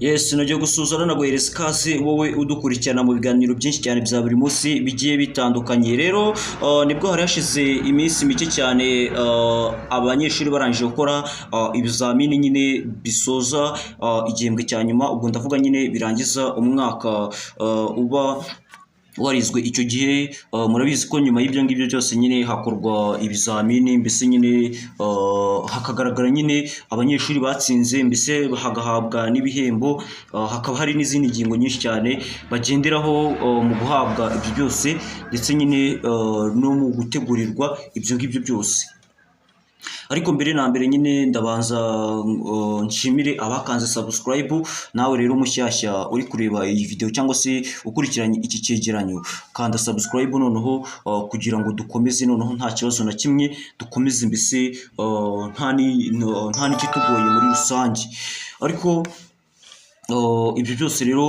Yes, nagiye gusuzana naguhereza ikaze wowe udukurikirana mu biganiro byinshi cyane bya buri munsi bigiye bitandukanye. Rero nibwo hari hashize iminsi mike cyane abanyeshuri barangije gukora ibizamini nyine bisoza igihembwe cya nyuma, ubwo ndavuga nyine birangiza umwaka uba warizwe icyo gihe. Murabizi ko nyuma y'ibyo ngibyo byose nyine hakorwa ibizamini, mbese nyine hakagaragara nyine abanyeshuri batsinze, mbese hagahabwa n'ibihembo. Hakaba hari n'izindi ngingo nyinshi cyane bagenderaho mu guhabwa ibyo byose, ndetse nyine no mu gutegurirwa ibyo ngibyo byose. Ariko mbere na mbere nyine ndabanza nshimire abakanze subscribe. Nawe rero mushyashya uri kureba iyi video cyangwa se ukurikiranye iki cyegeranyo, kanda subscribe noneho kugira ngo dukomeze noneho nta kibazo na kimwe, dukomeze mbese nta n'ikitugoye muri rusange. Ariko ibyo byose rero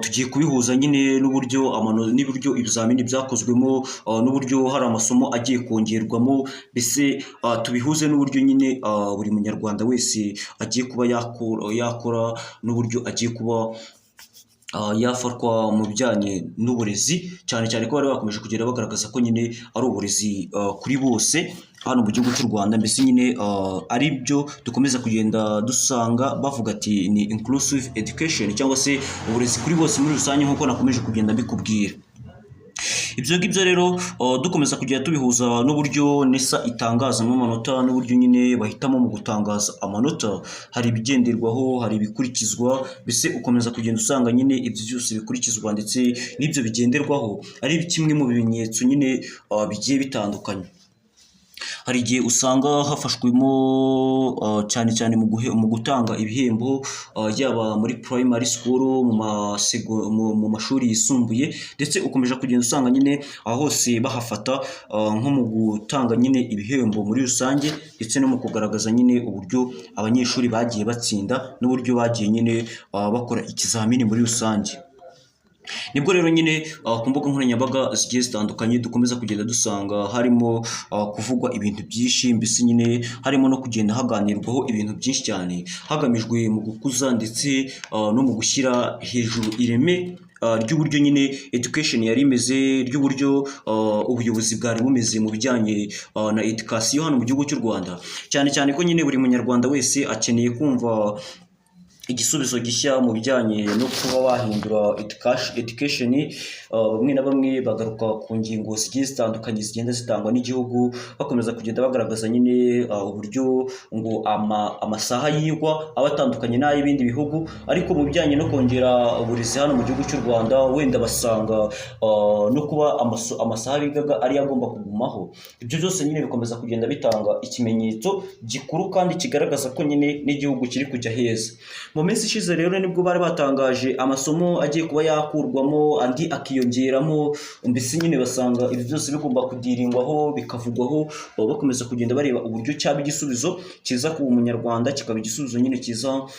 tugiye kubihuza nyine n'uburyo ibizamini byakozwemo, n'uburyo hari amasomo agiye kongerwamo, mbese tubihuze n'uburyo nyine buri munyarwanda wese agiye kuba yakora n'uburyo agiye kuba yafatwa mu bijyanye n'uburezi, cyane cyane ko bari bakomeje kugenda bagaragaza ko nyine ari uburezi kuri bose hano mu gihugu cy'u Rwanda, mbese nyine ari byo dukomeza kugenda dusanga bavuga ati ni inclusive education, cyangwa se uburezi kuri bose muri rusange, nk'uko nakomeje kugenda mbikubwira. Ibyo ngibyo rero dukomeza kugenda tubihuza n'uburyo NESA itangazamo amanota, n'uburyo nyine bahitamo mu gutangaza amanota. Hari ibigenderwaho, hari ibikurikizwa, mbese ukomeza kugenda usanga nyine ibyo byose bikurikizwa ndetse n'ibyo bigenderwaho ari kimwe mu bimenyetso nyine bigiye bitandukanye. Hari igihe usanga hafashwemo cyane cyane mu gutanga ibihembo, yaba muri primary school, mu mashuri yisumbuye, ndetse ukomeje kugenda usanga nyine aho hose bahafata nko mu gutanga nyine ibihembo muri rusange, ndetse no mu kugaragaza nyine uburyo abanyeshuri bagiye batsinda n'uburyo bagiye nyine bakora ikizamini muri rusange. Nibwo rero nyine ku mbuga nkoranyambaga zigiye zitandukanye dukomeza kugenda dusanga harimo kuvugwa ibintu byinshi, mbese nyine harimo no kugenda haganirwaho ibintu byinshi cyane hagamijwe mu gukuza ndetse no mu gushyira hejuru ireme ry'uburyo nyine education yari imeze, ry'uburyo ubuyobozi bwari bumeze mu bijyanye na education hano mu gihugu cy'u Rwanda, cyane cyane ko nyine buri munyarwanda wese akeneye kumva igisubizo gishya mu bijyanye no kuba wahindura education. Bamwe na bamwe bagaruka ku ngingo zigiye zitandukanye zigenda zitangwa n'igihugu, bakomeza kugenda bagaragaza nyine uburyo ngo amasaha yigwa aba atandukanye n'ay'ibindi bihugu, ariko mu bijyanye no kongera uburezi hano mu gihugu cy'u Rwanda wenda basanga no kuba amasaha bigaga ari agomba kugumaho. Ibyo byose nyine bikomeza kugenda bitanga ikimenyetso gikuru kandi kigaragaza ko nyine n'igihugu kiri kujya heza. Mu minsi ishize rero nibwo bari batangaje amasomo agiye kuba yakurwamo andi akiyongeramo, mbese nyine basanga ibyo byose bigomba kudiringwaho bikavugwaho, bakomeza kugenda bareba uburyo cyaba igisubizo kiza ku munyarwanda, kikaba igisubizo nyine kiza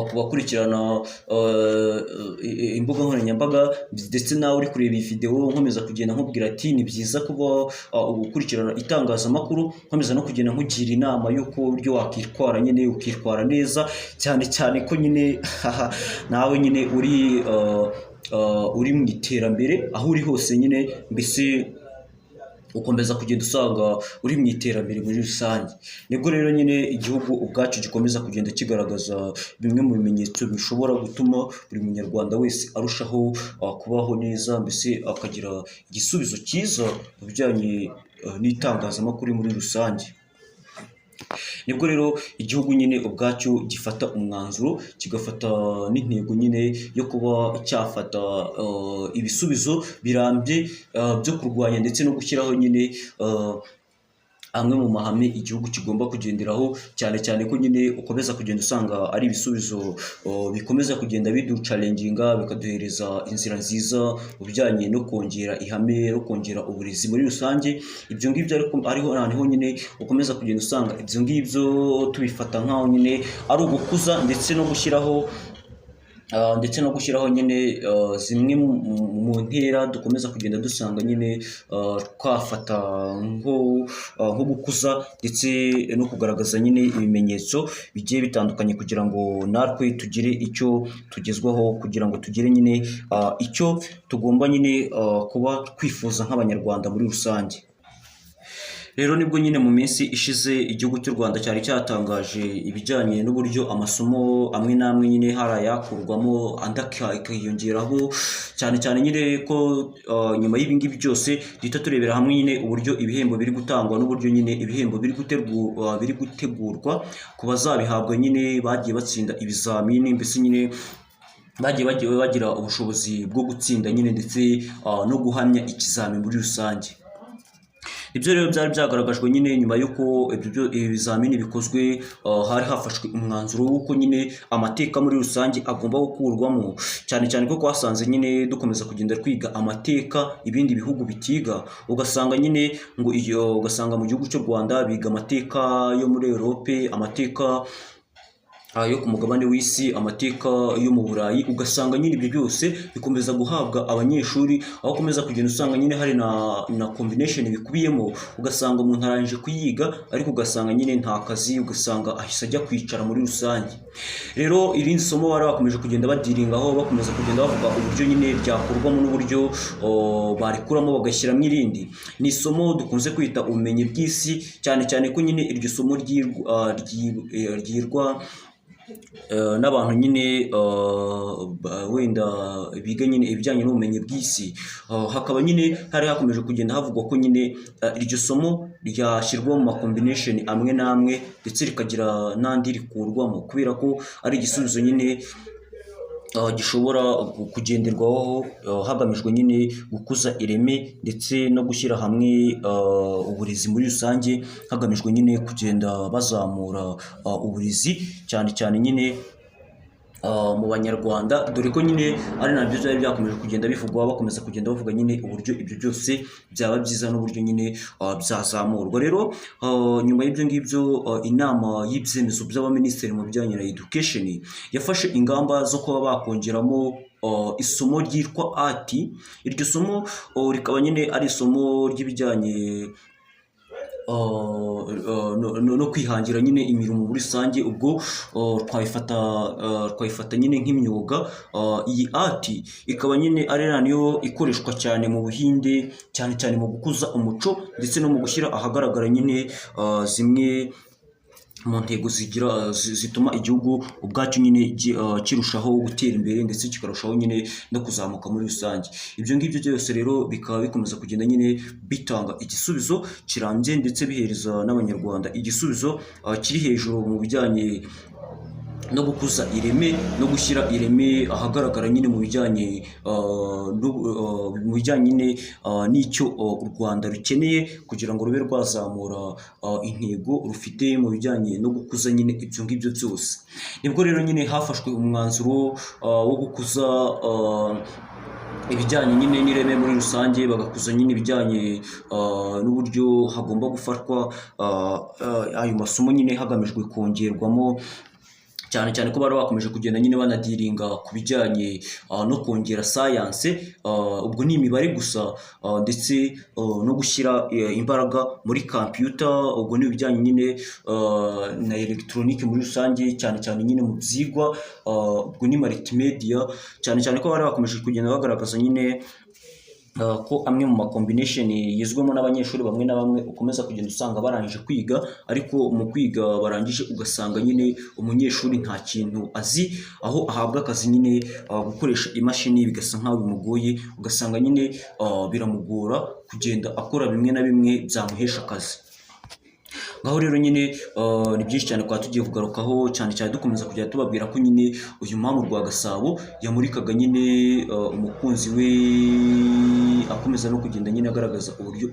ku bakurikirana imbuga nkoranyambaga, ndetse nawe uri kureba iyi video nkomeza kugenda nkubwira ati ni byiza kuba gukurikirana itangazamakuru, nkomeza no kugenda nkugira inama y'uko uburyo wakitwara nyine ukitwara neza, cyane cyane ko nyine nawe nyine uri mu iterambere aho uri hose nyine, mbese ukomeza kugenda usanga uri mu iterambere muri rusange. Nibwo rero nyine igihugu ubwacu gikomeza kugenda kigaragaza bimwe mu bimenyetso bishobora gutuma buri munyarwanda wese arushaho kubaho neza, mbese akagira igisubizo cyiza mu bijyanye n'itangazamakuru muri rusange. Nibwo rero igihugu nyine ubwacyo gifata umwanzuro, kigafata n'intego nyine yo kuba cyafata ibisubizo birambye byo kurwanya ndetse no gushyiraho nyine amwe mu mahame igihugu kigomba kugenderaho, cyane cyane ko nyine ukomeza kugenda usanga ari ibisubizo bikomeza kugenda biducalenginga, bikaduhereza inzira nziza mu bijyanye no kongera ihame, no kongera uburezi muri rusange. Ibyo ngibyo ariho nyine ukomeza kugenda usanga ibyo ngibyo tubifata nk'aho nyine ari ugukuza ndetse no gushyiraho ndetse no gushyiraho nyine zimwe mu ntera dukomeza kugenda dusanga nyine twafata nko gukuza ndetse no kugaragaza nyine ibimenyetso bigiye bitandukanye kugira ngo natwe tugire icyo tugezwaho, kugira ngo tugire nyine icyo tugomba nyine kuba twifuza nk'abanyarwanda muri rusange. Rero nibwo nyine mu minsi ishize igihugu cy'u Rwanda cyari cyatangaje ibijyanye n'uburyo amasomo amwe n'amwe nyine hari ayakurwamo andi akiyongeraho, cyane cyane nyine ko nyuma y'ibi ngibi byose duhita turebera hamwe nyine uburyo ibihembo biri gutangwa n'uburyo nyine ibihembo biri gutegurwa ku bazabihabwa nyine bagiye batsinda ibizamini, mbese nyine bagiye bagira ubushobozi bwo gutsinda nyine ndetse no guhamya ikizami muri rusange. Ibyo rero byari byagaragajwe nyine nyuma y'uko ibi bizamini bikozwe, hari hafashwe umwanzuro w'uko nyine amateka muri rusange agomba gukurwamo, cyane cyane ko twasanze nyine dukomeza kugenda twiga amateka ibindi bihugu bitiga, ugasanga nyine ugasanga mu gihugu cy'u Rwanda biga amateka yo muri Europe, amateka yo ku mugabane w'isi, amateka yo mu Burayi, ugasanga nyine ibyo byose bikomeza guhabwa abanyeshuri, aho ukomeza kugenda usanga nyine hari na combination bikubiyemo, ugasanga umuntu arangije kuyiga ariko ugasanga nyine nta kazi, ugasanga ahise ajya kwicara muri rusange. Rero irindi somo bari bakomeje kugenda badiringaho, bakomeza kugenda bavuga uburyo nyine ryakurwamo n'uburyo barikuramo bagashyiramo irindi, ni isomo dukunze kwita ubumenyi bw'isi, cyane cyane ko nyine iryo somo ryirwa n'abantu nyine wenda biga nyine ibijyanye n'ubumenyi bw'isi. Hakaba nyine hari hakomeje kugenda havugwa ko nyine iryo somo ryashyirwa mu makombination amwe n'amwe ndetse rikagira n'andi rikurwamo, kubera ko ari igisubizo nyine gishobora kugenderwaho hagamijwe nyine gukuza ireme ndetse no gushyira hamwe uburezi muri rusange, hagamijwe nyine kugenda bazamura uburezi cyane cyane nyine mu banyarwanda, dore ko nyine ari nabyo byari byakomeje kugenda bivugwa, bakomeza kugenda bavuga nyine uburyo ibyo byose byaba byiza n'uburyo nyine byazamurwa. Rero nyuma y'ibyo ngibyo inama y'ibyemezo by'abaminisitiri mu bijyanye na education yafashe ingamba zo kuba bakongeramo isomo ryitwa art. Iryo somo rikaba nyine ari isomo ry'ibijyanye no kwihangira nyine imirimo muri rusange, ubwo twayifata nyine nk'imyuga. Iyi art ikaba nyine ari nayo ikoreshwa cyane mu Buhinde, cyane cyane mu gukuza umuco ndetse no mu gushyira ahagaragara nyine zimwe mu ntego zituma igihugu ubwacyo nyine kirushaho gutera imbere ndetse kikarushaho nyine no kuzamuka muri rusange. Ibyo ngibyo byose rero bikaba bikomeza kugenda nyine bitanga igisubizo kirambye ndetse bihereza n'abanyarwanda igisubizo kiri hejuru mu bijyanye no gukuza ireme no gushyira ireme ahagaragara nyine mu bijyanye nyine n'icyo u Rwanda rukeneye kugira ngo rube rwazamura intego rufite mu bijyanye no gukuza nyine ibyo ngibyo byose. Nibwo rero nyine hafashwe umwanzuro wo gukuza ibijyanye nyine n'ireme muri rusange, bagakuza nyine ibijyanye n'uburyo hagomba gufatwa ayo masomo nyine hagamijwe kongerwamo, cyane cyane ko bari bakomeje kugenda nyine banadiringa ku bijyanye no kongera science, ubwo ni imibare gusa, ndetse no gushyira imbaraga muri computer, ubwo ni ibijyanye nyine na electronic muri rusange, cyane cyane nyine mu byigwa, ubwo ni multimedia, cyane cyane ko bari bakomeje kugenda bagaragaza nyine ko amwe mu makombination yizwemo n'abanyeshuri bamwe na bamwe ukomeza kugenda usanga barangije kwiga, ariko mu kwiga barangije ugasanga nyine umunyeshuri nta kintu azi, aho ahabwa akazi nyine gukoresha imashini bigasa nkaho bimugoye, ugasanga nyine biramugora kugenda akora bimwe na bimwe byamuhesha akazi. Ngaho rero nyine ni byinshi cyane kwa tugiye kugarukaho, cyane cyane dukomeza kujya tubabwira ko nyine uyu Mpamvu Rwagasabo yamurikaga nyine umukunzi we, akomeza no kugenda nyine agaragaza uburyo